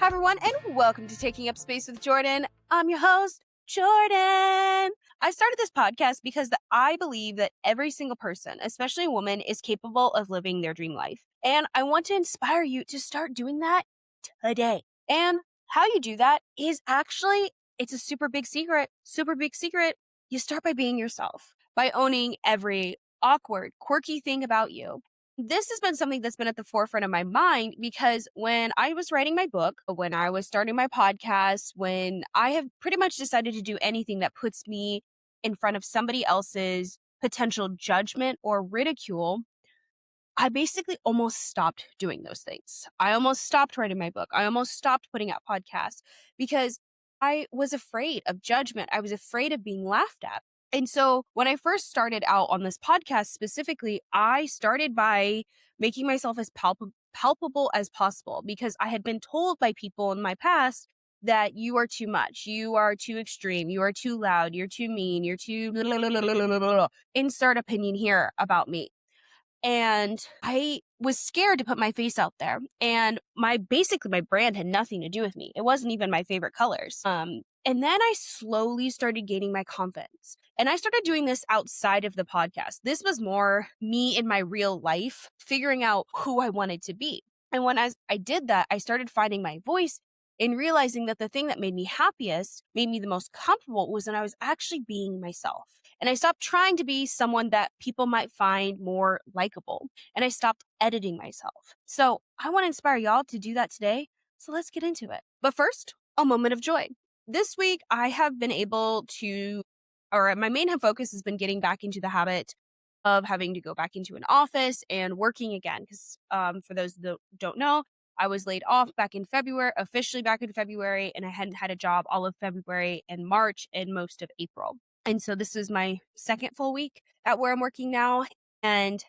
Hi, everyone, and welcome to Taking Up Space with Jordan. I'm your host, Jordan. I started this podcast because I believe that every single person, especially a woman, is capable of living their dream life. And I want to inspire you to start doing that today. And how you do that is it's a super big secret. You start by being yourself, by owning every awkward, quirky thing about you. This has been something that's been at the forefront of my mind because when I was writing my book, when I was starting my podcast, when I have pretty much decided to do anything that puts me in front of somebody else's potential judgment or ridicule, I basically almost stopped doing those things. I almost stopped writing my book. I almost stopped putting out podcasts because I was afraid of judgment. I was afraid of being laughed at. And so when I first started out on this podcast specifically, I started by making myself as palpable as possible because I had been told by people in my past that you are too much, you are too extreme, you are too loud, you're too mean, you're too insert opinion here about me. And I was scared to put my face out there. And my brand had nothing to do with me. It wasn't even my favorite colors. And then I slowly started gaining my confidence. And I started doing this outside of the podcast. This was more me in my real life, figuring out who I wanted to be. And when I did that, I started finding my voice and realizing that the thing that made me happiest, made me the most comfortable, was when I was actually being myself. And I stopped trying to be someone that people might find more likable. And I stopped editing myself. So I want to inspire y'all to do that today. So let's get into it. But first, a moment of joy. This week, I have been able to, or my main focus has been getting back into the habit of having to go back into an office and working again. Because for those that don't know, I was laid off back in February, officially back in February, and I hadn't had a job all of February and March and most of April. And so this is my second full week at where I'm working now. And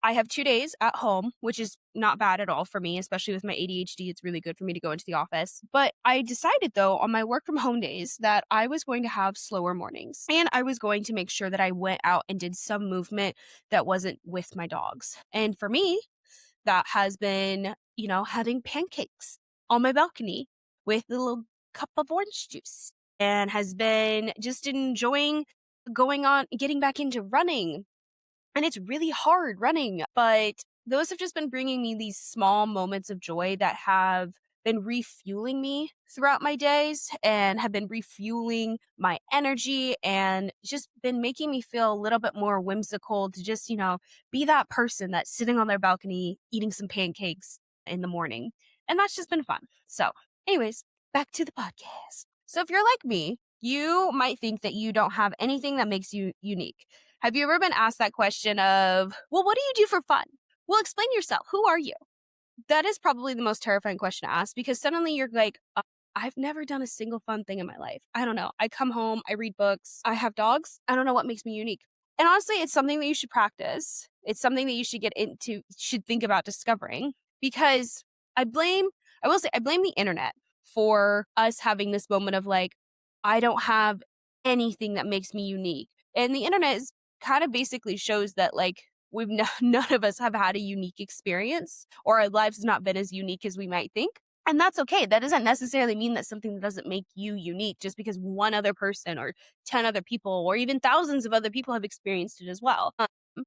I have 2 days at home, which is not bad at all for me, especially with my ADHD. It's really good for me to go into the office. But I decided, though, on my work from home days that I was going to have slower mornings. And I was going to make sure that I went out and did some movement that wasn't with my dogs. And for me, that has been, having pancakes on my balcony with a little cup of orange juice, and has been just enjoying getting back into running. And it's really hard running, but those have just been bringing me these small moments of joy that have been refueling me throughout my days and have been refueling my energy and just been making me feel a little bit more whimsical to just, be that person that's sitting on their balcony eating some pancakes in the morning. And that's just been fun. So, anyways, back to the podcast. So if you're like me, you might think that you don't have anything that makes you unique. Have you ever been asked that question of, well, what do you do for fun? Well, explain yourself. Who are you? That is probably the most terrifying question to ask because suddenly you're like, I've never done a single fun thing in my life. I don't know. I come home, I read books, I have dogs. I don't know what makes me unique. And honestly, it's something that you should practice. It's something that you should think about discovering because I blame the internet for us having this moment of like, I don't have anything that makes me unique. And the internet is kind of basically shows that like none of us have had a unique experience, or our lives have not been as unique as we might think. And that's okay. That doesn't necessarily mean that something doesn't make you unique just because one other person or 10 other people or even thousands of other people have experienced it as well.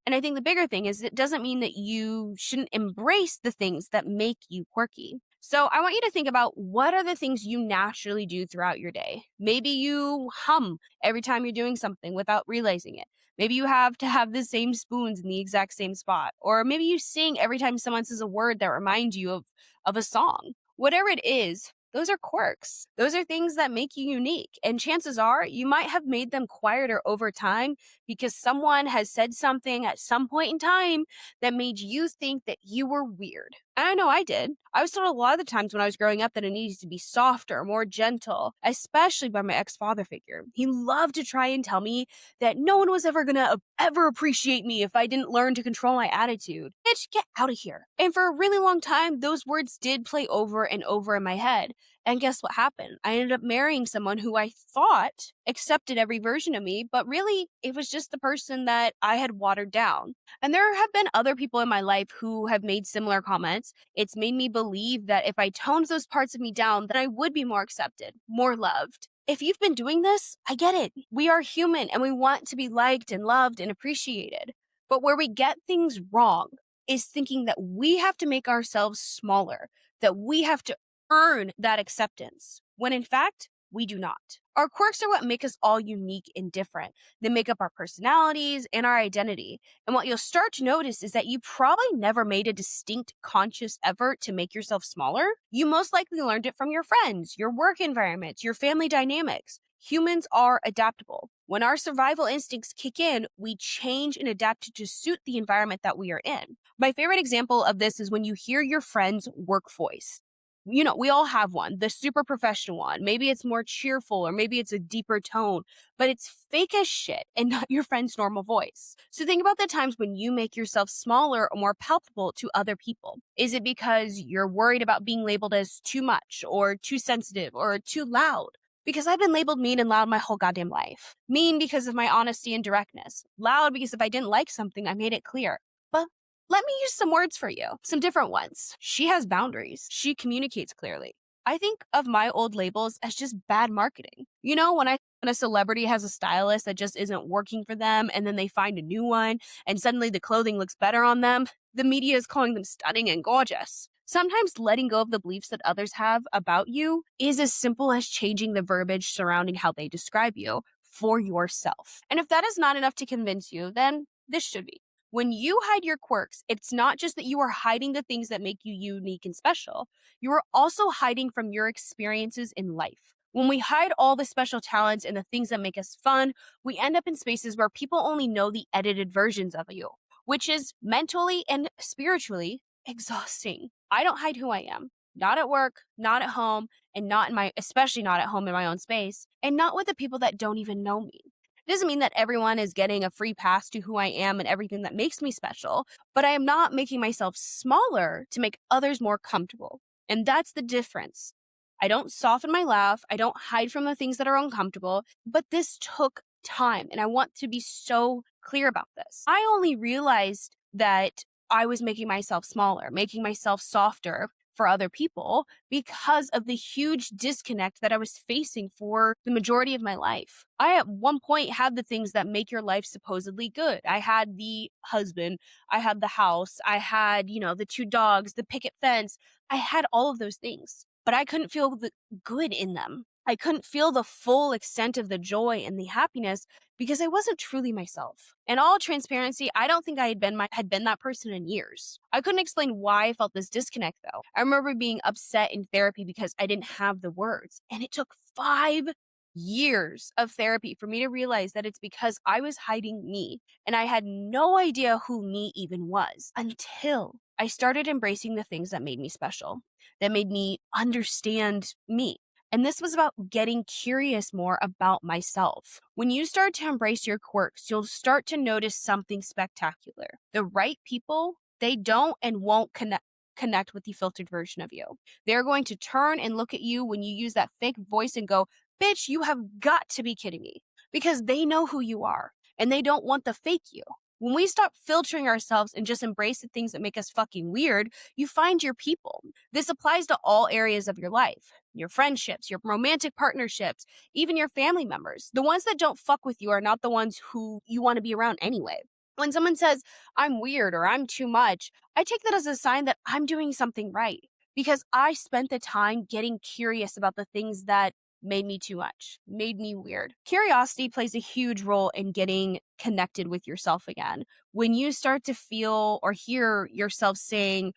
And I think the bigger thing is it doesn't mean that you shouldn't embrace the things that make you quirky. So I want you to think about what are the things you naturally do throughout your day. Maybe you hum every time you're doing something without realizing it. Maybe you have to have the same spoons in the exact same spot. Or maybe you sing every time someone says a word that reminds you of a song. Whatever it is, those are quirks. Those are things that make you unique. And chances are you might have made them quieter over time because someone has said something at some point in time that made you think that you were weird. And I know I did. I was told a lot of the times when I was growing up that I needed to be softer, more gentle, especially by my ex-father figure. He loved to try and tell me that no one was ever gonna ever appreciate me if I didn't learn to control my attitude. Bitch, get out of here. And for a really long time, those words did play over and over in my head. And guess what happened? I ended up marrying someone who I thought accepted every version of me, but really it was just the person that I had watered down. And there have been other people in my life who have made similar comments. It's made me believe that if I toned those parts of me down, then I would be more accepted, more loved. If you've been doing this, I get it. We are human and we want to be liked and loved and appreciated. But where we get things wrong is thinking that we have to make ourselves smaller, that we have to earn that acceptance, when in fact, we do not. Our quirks are what make us all unique and different. They make up our personalities and our identity. And what you'll start to notice is that you probably never made a distinct conscious effort to make yourself smaller. You most likely learned it from your friends, your work environments, your family dynamics. Humans are adaptable. When our survival instincts kick in, we change and adapt to suit the environment that we are in. My favorite example of this is when you hear your friend's work voice. We all have one, the super professional one. Maybe it's more cheerful or maybe it's a deeper tone, but it's fake as shit and not your friend's normal voice. So think about the times when you make yourself smaller or more palpable to other people. Is it because you're worried about being labeled as too much or too sensitive or too loud? Because I've been labeled mean and loud my whole goddamn life. Mean because of my honesty and directness. Loud because if I didn't like something, I made it clear. But let me use some words for you, some different ones. She has boundaries. She communicates clearly. I think of my old labels as just bad marketing. When a celebrity has a stylist that just isn't working for them and then they find a new one and suddenly the clothing looks better on them, the media is calling them stunning and gorgeous. Sometimes letting go of the beliefs that others have about you is as simple as changing the verbiage surrounding how they describe you for yourself. And if that is not enough to convince you, then this should be. When you hide your quirks, it's not just that you are hiding the things that make you unique and special. You are also hiding from your experiences in life. When we hide all the special talents and the things that make us fun, we end up in spaces where people only know the edited versions of you, which is mentally and spiritually exhausting. I don't hide who I am. Not at work, not at home, and especially not at home in my own space, and not with the people that don't even know me. It doesn't mean that everyone is getting a free pass to who I am and everything that makes me special, but I am not making myself smaller to make others more comfortable. And that's the difference. I don't soften my laugh. I don't hide from the things that are uncomfortable, but this took time. And I want to be so clear about this. I only realized that I was making myself smaller, making myself softer for other people because of the huge disconnect that I was facing for the majority of my life. I at one point had the things that make your life supposedly good. I had the husband, I had the house, I had, the 2 dogs, the picket fence. I had all of those things, but I couldn't feel the good in them. I couldn't feel the full extent of the joy and the happiness because I wasn't truly myself. In all transparency, I don't think I had been that person in years. I couldn't explain why I felt this disconnect though. I remember being upset in therapy because I didn't have the words, and it took 5 years of therapy for me to realize that it's because I was hiding me and I had no idea who me even was until I started embracing the things that made me special, that made me understand me. And this was about getting curious more about myself. When you start to embrace your quirks, you'll start to notice something spectacular. The right people, they don't and won't connect with the filtered version of you. They're going to turn and look at you when you use that fake voice and go, bitch, you have got to be kidding me. Because they know who you are and they don't want the fake you. When we stop filtering ourselves and just embrace the things that make us fucking weird, you find your people. This applies to all areas of your life, your friendships, your romantic partnerships, even your family members. The ones that don't fuck with you are not the ones who you want to be around anyway. When someone says, I'm weird or I'm too much, I take that as a sign that I'm doing something right because I spent the time getting curious about the things that made me too much, made me weird. Curiosity plays a huge role in getting connected with yourself again. When you start to feel or hear yourself saying,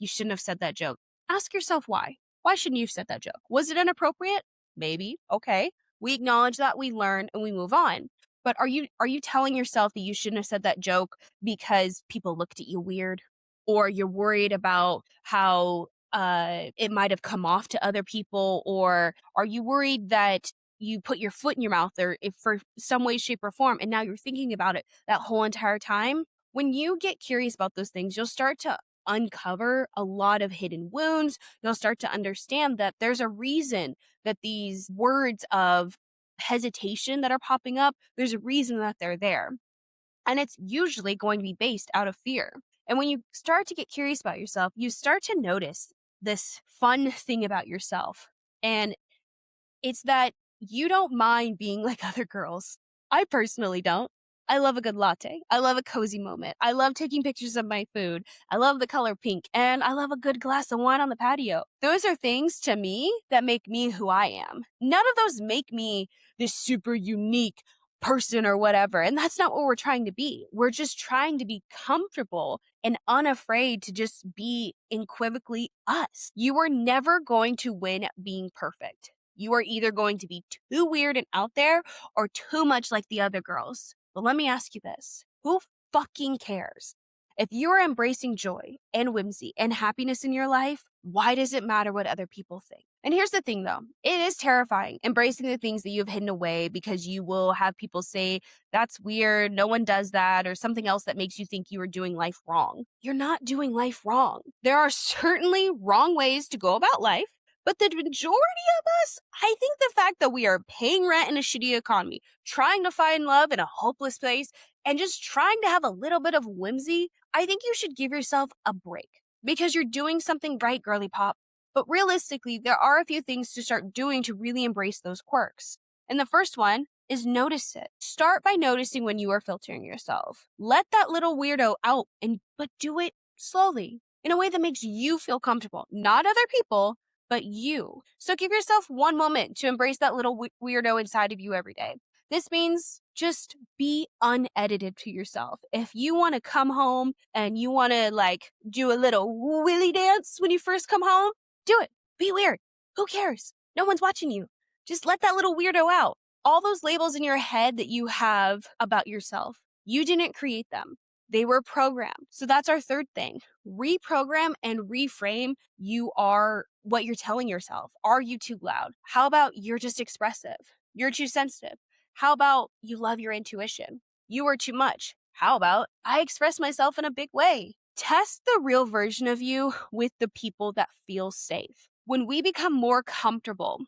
you shouldn't have said that joke, ask yourself why. Why shouldn't you have said that joke? Was it inappropriate? Maybe. Okay. We acknowledge that, we learn, and we move on. But are you telling yourself that you shouldn't have said that joke because people looked at you weird? Or you're worried about how it might have come off to other people? Or are you worried that you put your foot in your mouth or if for some way, shape, or form, and now you're thinking about it that whole entire time? When you get curious about those things, you'll start to uncover a lot of hidden wounds. You'll start to understand that there's a reason that these words of hesitation that are popping up, there's a reason that they're there. And it's usually going to be based out of fear. And when you start to get curious about yourself, you start to notice this fun thing about yourself. And it's that you don't mind being like other girls. I personally don't. I love a good latte. I love a cozy moment. I love taking pictures of my food. I love the color pink. And I love a good glass of wine on the patio. Those are things to me that make me who I am. None of those make me this super unique person or whatever. And that's not what we're trying to be. We're just trying to be comfortable and unafraid to just be unequivocally us. You are never going to win at being perfect. You are either going to be too weird and out there or too much like the other girls. But let me ask you this. Who fucking cares? If you are embracing joy and whimsy and happiness in your life, why does it matter what other people think? And here's the thing though, it is terrifying embracing the things that you've hidden away because you will have people say, that's weird, no one does that, or something else that makes you think you are doing life wrong. You're not doing life wrong. There are certainly wrong ways to go about life. But the majority of us, I think the fact that we are paying rent in a shitty economy, trying to find love in a hopeless place, and just trying to have a little bit of whimsy, I think you should give yourself a break because you're doing something right, girly pop. But realistically, there are a few things to start doing to really embrace those quirks. And the first one is notice it. Start by noticing when you are filtering yourself. Let that little weirdo out, but do it slowly in a way that makes you feel comfortable, not other people, but you. So give yourself one moment to embrace that little weirdo inside of you every day. This means just be unedited to yourself. If you want to come home and you want to do a little willy dance when you first come home, do it. Be weird. Who cares? No one's watching you. Just let that little weirdo out. All those labels in your head that you have about yourself, you didn't create them. They were programmed. So that's our third thing. Reprogram and reframe. You are what you're telling yourself. Are you too loud? How about you're just expressive? You're too sensitive. How about you love your intuition? You are too much. How about I express myself in a big way? Test the real version of you with the people that feel safe. When we become more comfortable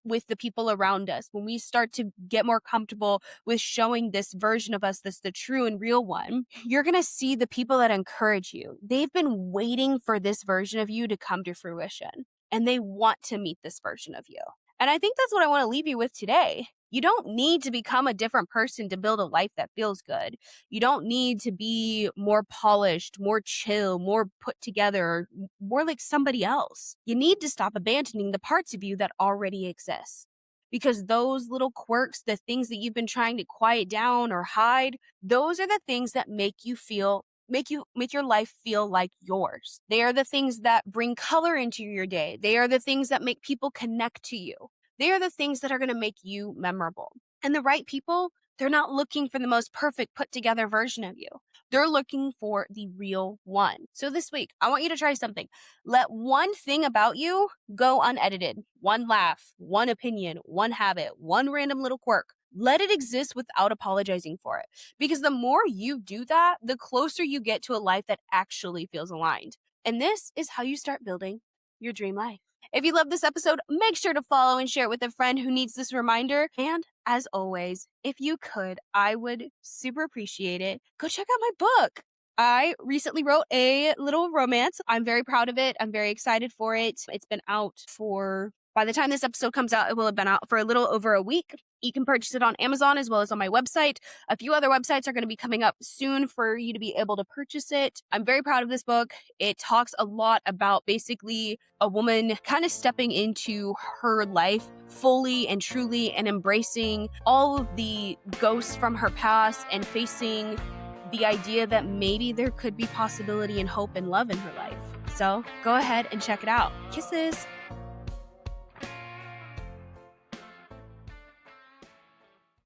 with the people around us, when we start to get more comfortable with showing this version of us that's the true and real one, you're going to see the people that encourage you. They've been waiting for this version of you to come to fruition, and they want to meet this version of you. And I think that's what I want to leave you with today. You don't need to become a different person to build a life that feels good. You don't need to be more polished, more chill, more put together, more like somebody else. You need to stop abandoning the parts of you that already exist. Because those little quirks, the things that you've been trying to quiet down or hide, those are the things that make your life feel like yours. They are the things that bring color into your day. They are the things that make people connect to you. They are the things that are going to make you memorable. And the right people, they're not looking for the most perfect put together version of you. They're looking for the real one. So this week, I want you to try something. Let one thing about you go unedited. One laugh, one opinion, one habit, one random little quirk. Let it exist without apologizing for it. Because the more you do that, the closer you get to a life that actually feels aligned. And this is how you start building your dream life. If you love this episode, make sure to follow and share it with a friend who needs this reminder. And as always, if you could, I would super appreciate it. Go check out my book. I recently wrote a little romance. I'm very proud of it. I'm very excited for it. It's been out by the time this episode comes out, it will have been out for a little over a week. You can purchase it on Amazon as well as on my website. A few other websites are going to be coming up soon for you to be able to purchase it. I'm very proud of this book. It talks a lot about basically a woman kind of stepping into her life fully and truly and embracing all of the ghosts from her past and facing the idea that maybe there could be possibility and hope and love in her life. So go ahead and check it out. Kisses.